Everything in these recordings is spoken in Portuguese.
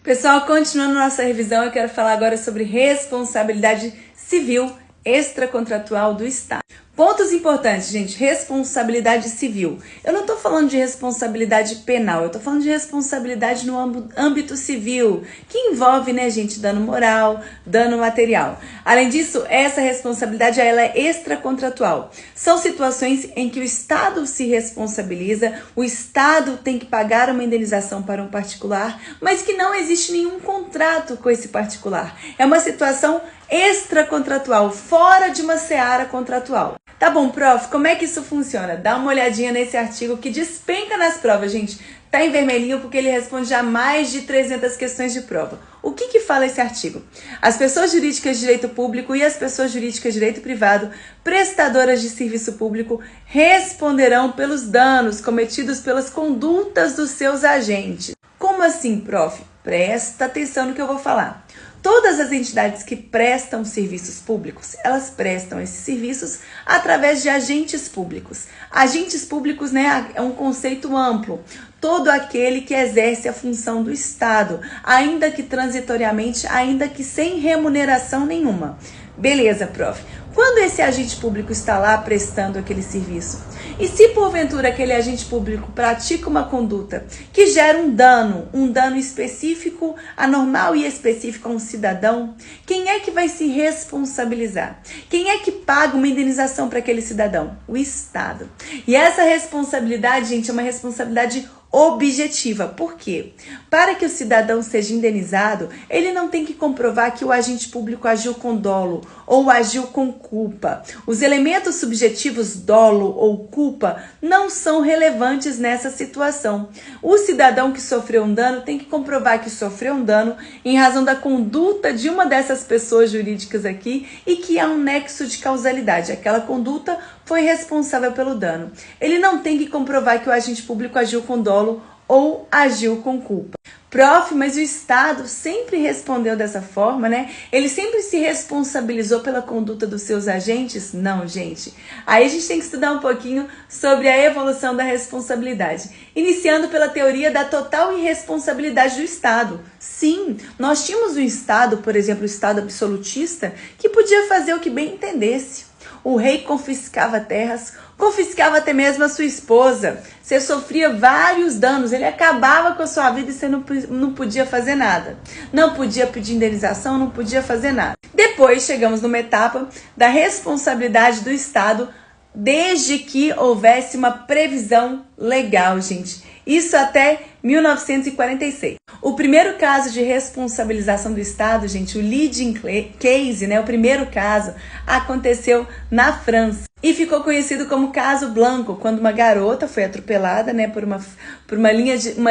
Pessoal, continuando nossa revisão, eu quero falar agora sobre responsabilidade civil extracontratual do Estado. Pontos importantes, gente. Responsabilidade civil. Eu não estou falando de responsabilidade penal, eu estou falando de responsabilidade no âmbito civil, que envolve, né, gente, dano moral, dano material. Além disso, essa responsabilidade ela é extracontratual. São situações em que o Estado se responsabiliza, o Estado tem que pagar uma indenização para um particular, mas que não existe nenhum contrato com esse particular. É uma situação extracontratual, fora de uma seara contratual. Tá bom, prof, como é que isso funciona? Dá uma olhadinha nesse artigo que despenca nas provas, gente. Tá em vermelhinho porque ele responde a mais de 300 questões de prova. O que fala esse artigo? As pessoas jurídicas de direito público e as pessoas jurídicas de direito privado, prestadoras de serviço público, responderão pelos danos cometidos pelas condutas dos seus agentes. Como assim, prof? Presta atenção no que eu vou falar. Todas as entidades que prestam serviços públicos, elas prestam esses serviços através de agentes públicos. Agentes públicos, né, é um conceito amplo. Todo aquele que exerce a função do Estado, ainda que transitoriamente, ainda que sem remuneração nenhuma. Beleza, prof. Quando esse agente público está lá prestando aquele serviço? E se porventura aquele agente público pratica uma conduta que gera um dano específico, anormal e específico a um cidadão, quem é que vai se responsabilizar? Quem é que paga uma indenização para aquele cidadão? O Estado. E essa responsabilidade, gente, é uma responsabilidade objetiva. Por quê? Para que o cidadão seja indenizado, ele não tem que comprovar que o agente público agiu com dolo ou agiu com culpa. Os elementos subjetivos dolo ou culpa não são relevantes nessa situação. O cidadão que sofreu um dano tem que comprovar que sofreu um dano em razão da conduta de uma dessas pessoas jurídicas aqui e que há um nexo de causalidade. Aquela conduta foi responsável pelo dano. Ele não tem que comprovar que o agente público agiu com dolo ou agiu com culpa. Prof, mas o Estado sempre respondeu dessa forma, né? Ele sempre se responsabilizou pela conduta dos seus agentes? Não, gente. Aí a gente tem que estudar um pouquinho sobre a evolução da responsabilidade. Iniciando pela teoria da total irresponsabilidade do Estado. Sim, nós tínhamos um Estado, por exemplo, o Estado absolutista, que podia fazer o que bem entendesse. O rei confiscava terras, confiscava até mesmo a sua esposa. Você sofria vários danos, ele acabava com a sua vida e você não podia fazer nada. Não podia pedir indenização, não podia fazer nada. Depois chegamos numa etapa da responsabilidade do Estado, desde que houvesse uma previsão legal, gente. Isso até 1946. O primeiro caso de responsabilização do Estado, gente, o leading case, né, o primeiro caso, aconteceu na França. E ficou conhecido como caso Blanco, quando uma garota foi atropelada, né, por uma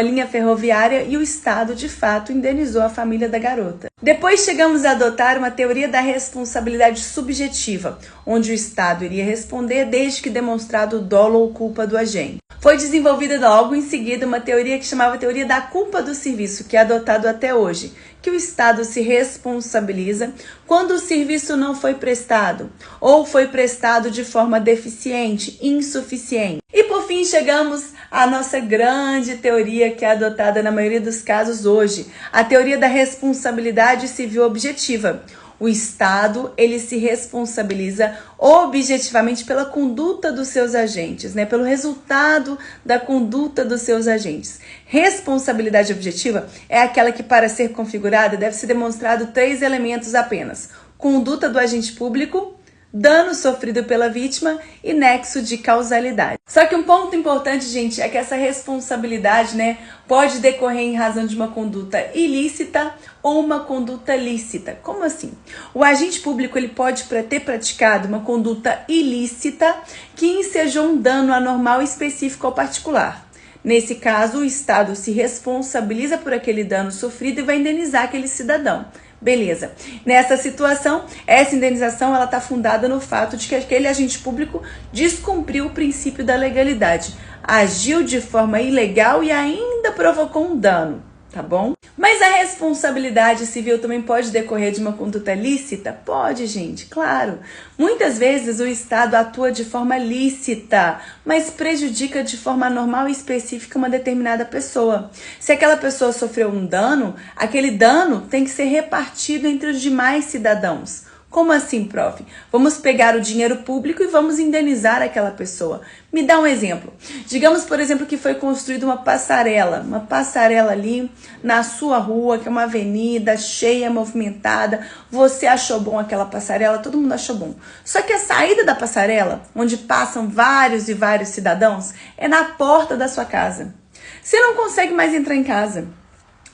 linha ferroviária e o Estado, de fato, indenizou a família da garota. Depois chegamos a adotar uma teoria da responsabilidade subjetiva, onde o Estado iria responder desde que demonstrado o dolo ou culpa do agente. Foi desenvolvida logo em seguida uma teoria que chamava teoria da culpa do serviço, que é adotado até hoje, que o Estado se responsabiliza quando o serviço não foi prestado, ou foi prestado de forma deficiente, insuficiente. E por fim chegamos à nossa grande teoria que é adotada na maioria dos casos hoje, a teoria da responsabilidade civil objetiva. O Estado, ele se responsabiliza objetivamente pela conduta dos seus agentes, né? Pelo resultado da conduta dos seus agentes. Responsabilidade objetiva é aquela que, para ser configurada, deve ser demonstrado 3 elementos apenas: conduta do agente público, dano sofrido pela vítima e nexo de causalidade. Só que um ponto importante, gente, é que essa responsabilidade, né, pode decorrer em razão de uma conduta ilícita ou uma conduta lícita. Como assim? O agente público ele pode ter praticado uma conduta ilícita que ensejou um dano anormal específico ao particular. Nesse caso, o Estado se responsabiliza por aquele dano sofrido e vai indenizar aquele cidadão. Beleza. Nessa situação, essa indenização ela está fundada no fato de que aquele agente público descumpriu o princípio da legalidade, agiu de forma ilegal e ainda provocou um dano. tá bom? Mas a responsabilidade civil também pode decorrer de uma conduta lícita? Pode, gente, claro. Muitas vezes o Estado atua de forma lícita, mas prejudica de forma normal e específica uma determinada pessoa. Se aquela pessoa sofreu um dano, aquele dano tem que ser repartido entre os demais cidadãos. Como assim, prof? Vamos pegar o dinheiro público e vamos indenizar aquela pessoa. Me dá um exemplo. Digamos, por exemplo, que foi construída uma passarela ali na sua rua, que é uma avenida cheia, movimentada. Você achou bom aquela passarela, todo mundo achou bom. Só que a saída da passarela, onde passam vários e vários cidadãos, é na porta da sua casa. Você não consegue mais entrar em casa.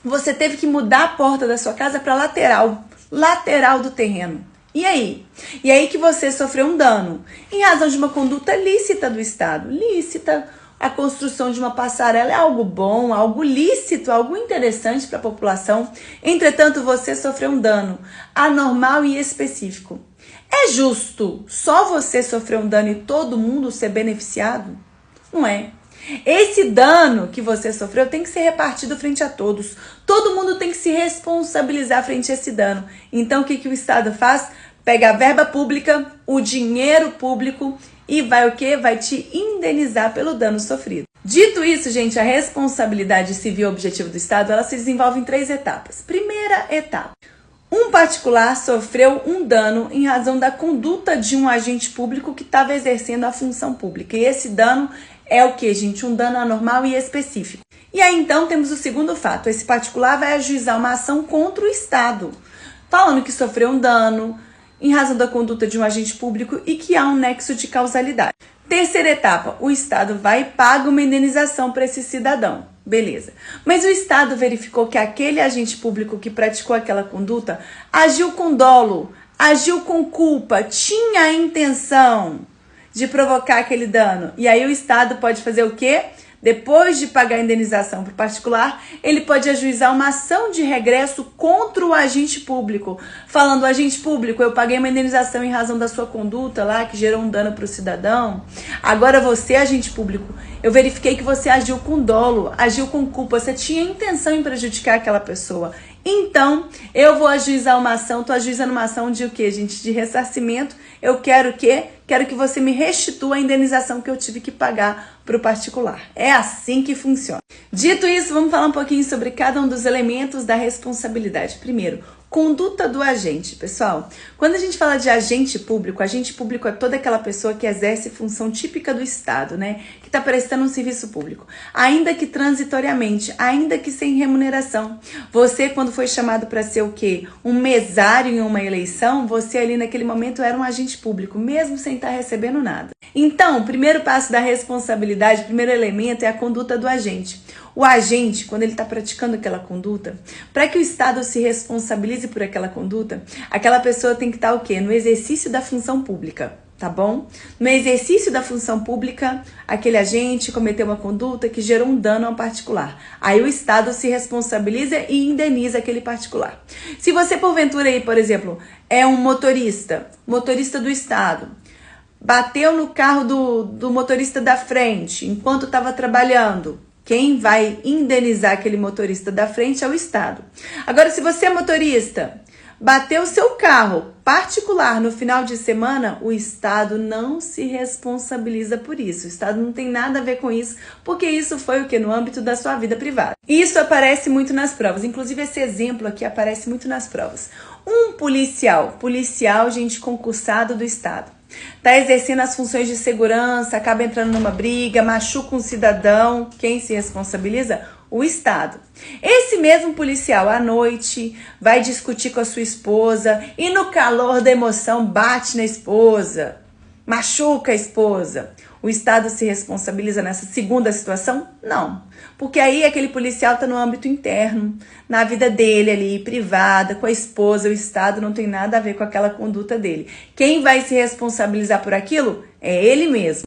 Você teve que mudar a porta da sua casa para lateral do terreno. E aí? E aí que você sofreu um dano, em razão de uma conduta lícita do Estado. Lícita, a construção de uma passarela é algo bom, algo lícito, algo interessante para a população. Entretanto, você sofreu um dano anormal e específico. É justo só você sofrer um dano e todo mundo ser beneficiado? Não é. Esse dano que você sofreu tem que ser repartido frente a todos. Todo mundo tem que se responsabilizar frente a esse dano. Então, o que o Estado faz? Pega a verba pública, o dinheiro público e vai o quê? Vai te indenizar pelo dano sofrido. Dito isso, gente, a responsabilidade civil objetiva do Estado, ela se desenvolve em 3 etapas. Primeira etapa. Um particular sofreu um dano em razão da conduta de um agente público que estava exercendo a função pública. E esse dano é o que, gente? Um dano anormal e específico. E aí, então, temos o segundo fato. Esse particular vai ajuizar uma ação contra o Estado, falando que sofreu um dano em razão da conduta de um agente público e que há um nexo de causalidade. Terceira etapa. O Estado vai e paga uma indenização para esse cidadão. Beleza. Mas o Estado verificou que aquele agente público que praticou aquela conduta agiu com dolo, agiu com culpa, tinha a intenção de provocar aquele dano. E aí o Estado pode fazer o quê? Depois de pagar a indenização para o particular, ele pode ajuizar uma ação de regresso contra o agente público, falando: agente público, eu paguei uma indenização em razão da sua conduta lá, que gerou um dano para o cidadão. Agora você, agente público, eu verifiquei que você agiu com dolo, agiu com culpa, você tinha intenção em prejudicar aquela pessoa. Então, eu vou ajuizar uma ação, tô ajuizando uma ação de o quê, gente? De ressarcimento. Eu quero o quê? Quero que você me restitua a indenização que eu tive que pagar para o particular. É assim que funciona. Dito isso, vamos falar um pouquinho sobre cada um dos elementos da responsabilidade. Primeiro, conduta do agente. Pessoal, quando a gente fala de agente público é toda aquela pessoa que exerce função típica do Estado, né? Que está prestando um serviço público. Ainda que transitoriamente, ainda que sem remuneração. Você, quando foi chamado para ser o quê? Um mesário em uma eleição, você ali naquele momento era um agente público, mesmo sem estar recebendo nada. Então, o primeiro passo da responsabilidade, o primeiro elemento é a conduta do agente. O agente, quando ele está praticando aquela conduta, para que o Estado se responsabilize por aquela conduta, aquela pessoa tem que estar o quê? No exercício da função pública, tá bom? No exercício da função pública, aquele agente cometeu uma conduta que gerou um dano a um particular. Aí o Estado se responsabiliza e indeniza aquele particular. Se você, porventura, aí, por exemplo, é um motorista do Estado, bateu no carro do motorista da frente enquanto estava trabalhando, quem vai indenizar aquele motorista da frente é o Estado. Agora, se você é motorista, bateu o seu carro particular no final de semana, o Estado não se responsabiliza por isso. O Estado não tem nada a ver com isso, porque isso foi o que? No âmbito da sua vida privada. Isso aparece muito nas provas. Inclusive, esse exemplo aqui aparece muito nas provas. Um policial, gente, concursado do Estado, está exercendo as funções de segurança, acaba entrando numa briga, machuca um cidadão. Quem se responsabiliza? O Estado. Esse mesmo policial, à noite, vai discutir com a sua esposa e no calor da emoção bate na esposa, machuca a esposa. O Estado se responsabiliza nessa segunda situação? Não. Porque aí aquele policial está no âmbito interno, na vida dele ali, privada, com a esposa. O Estado não tem nada a ver com aquela conduta dele. Quem vai se responsabilizar por aquilo é ele mesmo.